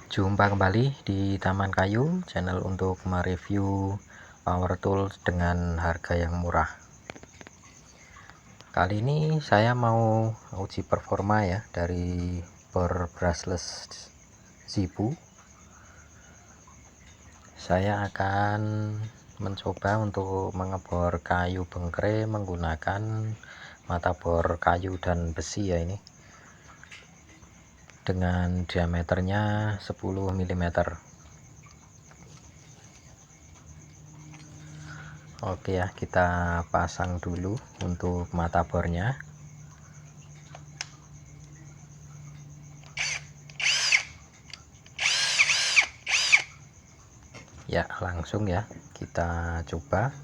Jumpa kembali di Taman Kayu, channel untuk mereview power tools dengan harga yang murah. Kali ini saya mau uji performa ya dari bor brushless Zipu. Saya akan mencoba untuk mengebor kayu bengkre menggunakan mata bor kayu dan besi ya, ini dengan diameternya 10 mm. Oke ya, kita pasang dulu untuk mata bornya. Ya, langsung ya kita coba.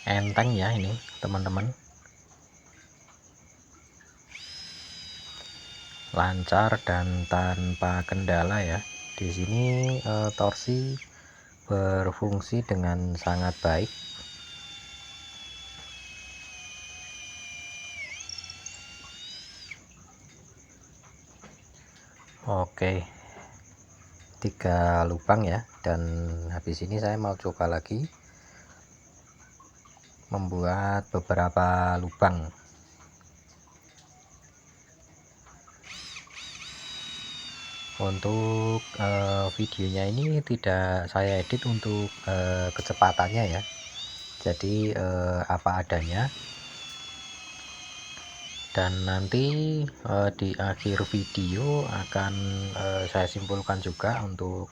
Enteng ya ini teman-teman, lancar dan tanpa kendala ya. Di sini torsi berfungsi dengan sangat baik. Oke, 3 lubang ya, dan habis ini saya mau coba lagi membuat beberapa lubang. Untuk videonya ini tidak saya edit untuk kecepatannya ya, jadi apa adanya. Dan nanti di akhir video akan saya simpulkan juga untuk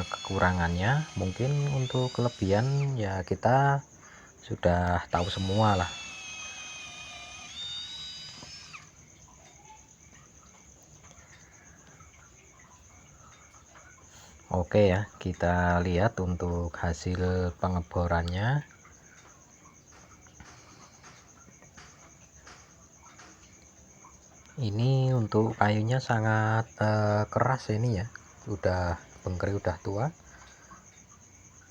kekurangannya. Mungkin untuk kelebihan ya kita sudah tahu semua lah. Oke ya, kita lihat untuk hasil pengeborannya. Ini untuk kayunya sangat keras ini ya, udah bengkri, udah tua.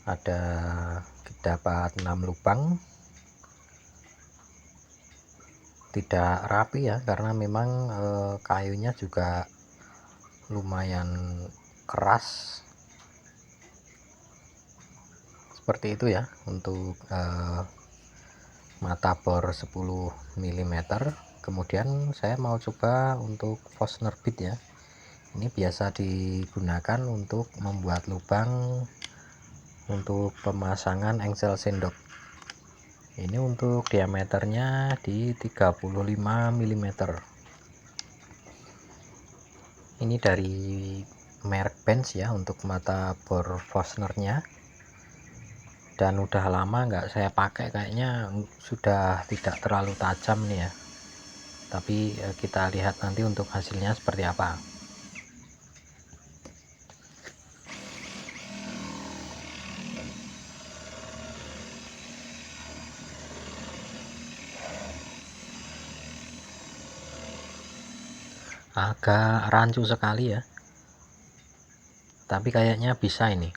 Ada dapat 6 lubang, tidak rapi ya, karena memang kayunya juga lumayan keras. Seperti itu ya untuk mata bor 10 mm. Kemudian saya mau coba untuk Forstner bit ya. Ini biasa digunakan untuk membuat lubang untuk pemasangan engsel sendok. Ini untuk diameternya di 35 mm. Ini dari merek Benz ya untuk mata bor Forstnernya, dan udah lama nggak saya pakai, kayaknya sudah tidak terlalu tajam nih ya. Tapi kita lihat nanti untuk hasilnya seperti apa. Agak rancu sekali ya, tapi kayaknya bisa ini.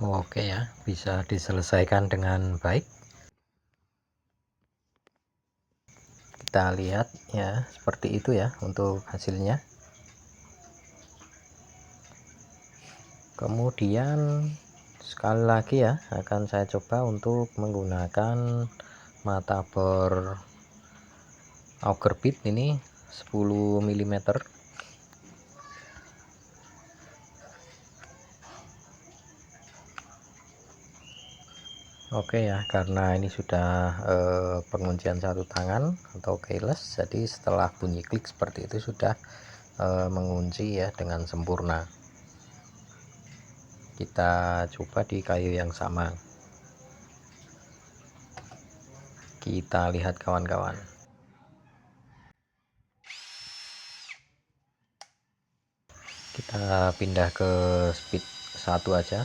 Oke ya, bisa diselesaikan dengan baik. Kita lihat ya, seperti itu ya untuk hasilnya. Kemudian sekali lagi ya, akan saya coba untuk menggunakan mata bor auger bit ini 10 mm. Oke ya, karena ini sudah penguncian satu tangan atau keyless, jadi setelah bunyi klik seperti itu sudah mengunci ya dengan sempurna. Kita coba di kayu yang sama. Kita lihat kawan-kawan. kita pindah ke speed 1 aja.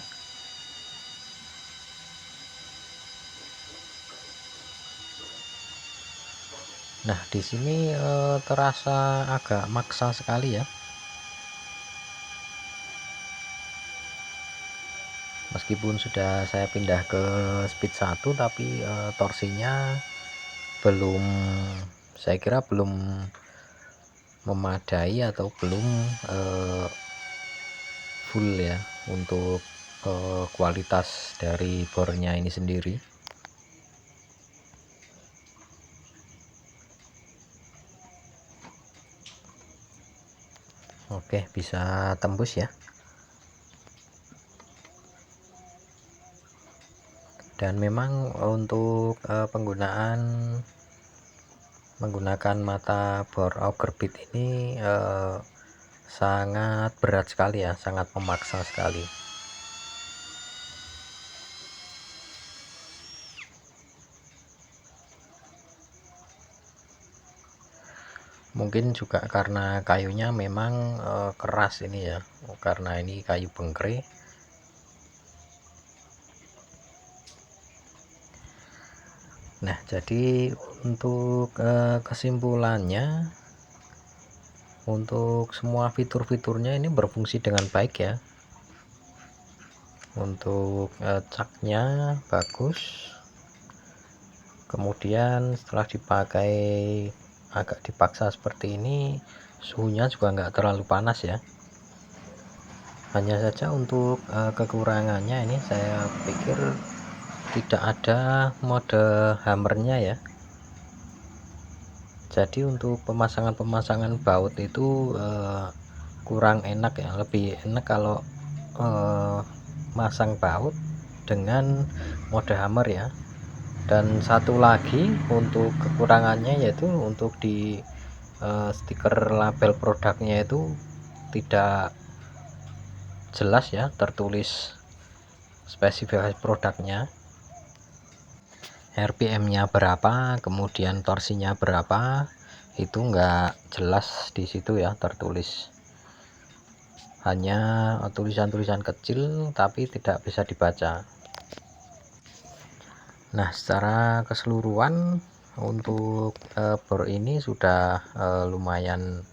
Nah, di sini terasa agak maksa sekali ya. Meskipun sudah saya pindah ke speed 1, tapi torsinya belum, saya kira belum memadai atau belum full ya untuk kualitas dari bornya ini sendiri. Oke, bisa tembus ya. Dan memang untuk menggunakan mata bor auger bit ini sangat berat sekali ya, sangat memaksa sekali. Mungkin juga karena kayunya memang keras ini ya, karena ini kayu bengkre. Nah, jadi untuk kesimpulannya, untuk semua fitur-fiturnya ini berfungsi dengan baik ya. Untuk caknya bagus, kemudian setelah dipakai agak dipaksa seperti ini, suhunya juga nggak terlalu panas ya. Hanya saja untuk kekurangannya ini saya pikir tidak ada mode hammernya ya. Jadi untuk pemasangan baut itu kurang enak ya, lebih enak kalau masang baut dengan mode hammer ya. Dan satu lagi untuk kekurangannya yaitu untuk di stiker label produknya itu tidak jelas ya, tertulis spesifikasi produknya, RPM-nya berapa, kemudian torsinya berapa, itu enggak jelas di situ ya, tertulis. Hanya tulisan-tulisan kecil tapi tidak bisa dibaca. Nah, secara keseluruhan untuk bor ini sudah lumayan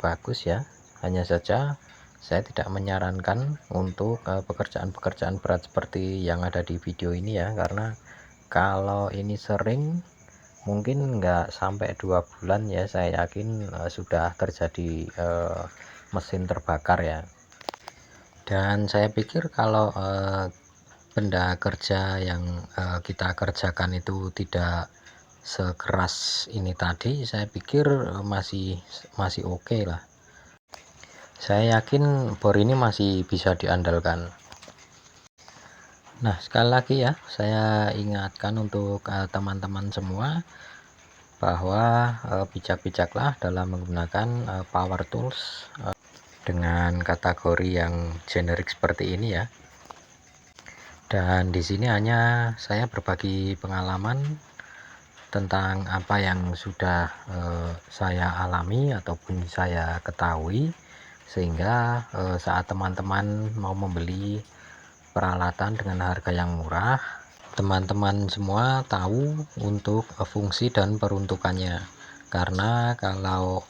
bagus ya. Hanya saja saya tidak menyarankan untuk pekerjaan-pekerjaan berat seperti yang ada di video ini ya, karena kalau ini sering, mungkin nggak sampai 2 bulan ya, saya yakin sudah terjadi mesin terbakar ya. Dan saya pikir kalau benda kerja yang kita kerjakan itu tidak sekeras ini tadi, saya pikir masih oke lah. Saya yakin bor ini masih bisa diandalkan. Nah, sekali lagi ya, saya ingatkan untuk teman-teman semua bahwa bijak-bijaklah dalam menggunakan power tools dengan kategori yang generik seperti ini ya. Dan di sini hanya saya berbagi pengalaman tentang apa yang sudah saya alami ataupun saya ketahui, sehingga saat teman-teman mau membeli peralatan dengan harga yang murah, teman-teman semua tahu untuk fungsi dan peruntukannya. Karena kalau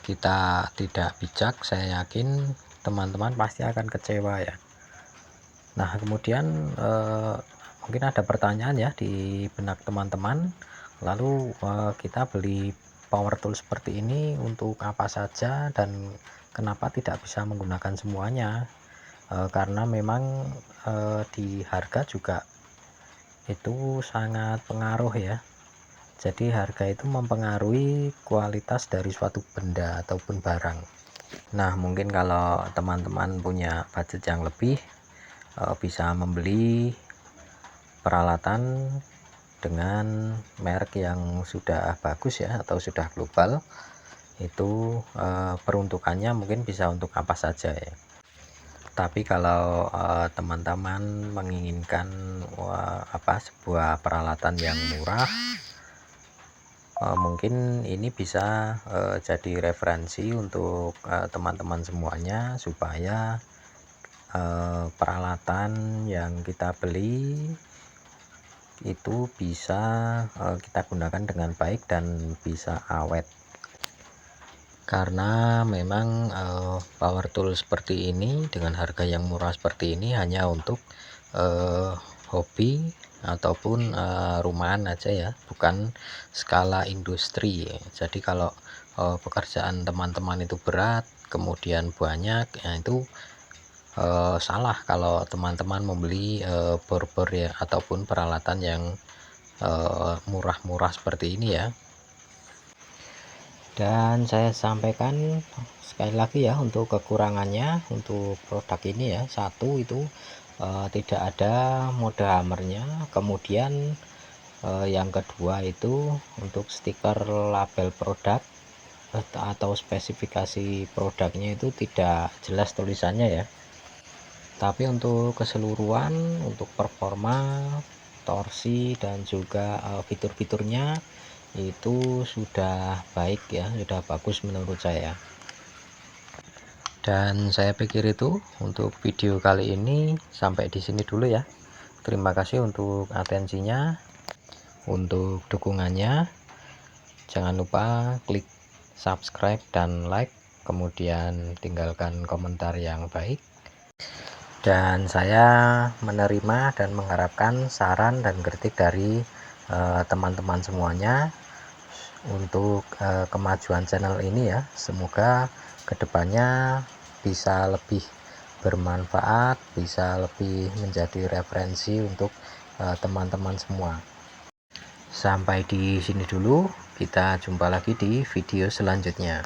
kita tidak bijak, saya yakin teman-teman pasti akan kecewa ya. Nah, kemudian mungkin ada pertanyaan ya di benak teman-teman, lalu kita beli power tool seperti ini untuk apa saja dan kenapa tidak bisa menggunakan semuanya? Karena memang di harga juga itu sangat pengaruh ya. Jadi harga itu mempengaruhi kualitas dari suatu benda ataupun barang. Nah, mungkin kalau teman-teman punya budget yang lebih, bisa membeli peralatan dengan merek yang sudah bagus ya, atau sudah global. Itu peruntukannya mungkin bisa untuk apa saja ya. Tapi kalau teman-teman menginginkan sebuah peralatan yang murah Mungkin ini bisa jadi referensi untuk teman-teman semuanya, supaya peralatan yang kita beli itu bisa kita gunakan dengan baik dan bisa awet. Karena memang power tool seperti ini dengan harga yang murah seperti ini hanya untuk hobi ataupun rumahan aja ya, bukan skala industri. Jadi kalau pekerjaan teman-teman itu berat kemudian banyak, ya itu salah kalau teman-teman membeli bor-bor ya ataupun peralatan yang murah-murah seperti ini ya. Dan saya sampaikan sekali lagi ya, untuk kekurangannya untuk produk ini ya, satu itu tidak ada mode hammernya, kemudian yang kedua itu untuk stiker label produk atau spesifikasi produknya itu tidak jelas tulisannya ya. Tapi untuk keseluruhan, untuk performa, torsi dan juga fitur-fiturnya itu sudah baik ya, sudah bagus menurut saya. Dan saya pikir itu untuk video kali ini sampai di sini dulu ya. Terima kasih untuk atensinya, untuk dukungannya. Jangan lupa klik subscribe dan like, kemudian tinggalkan komentar yang baik. Dan saya menerima dan mengharapkan saran dan kritik dari teman-teman semuanya untuk kemajuan channel ini ya. Semoga kedepannya bisa lebih bermanfaat, bisa lebih menjadi referensi untuk teman-teman semua. Sampai di sini dulu, kita jumpa lagi di video selanjutnya.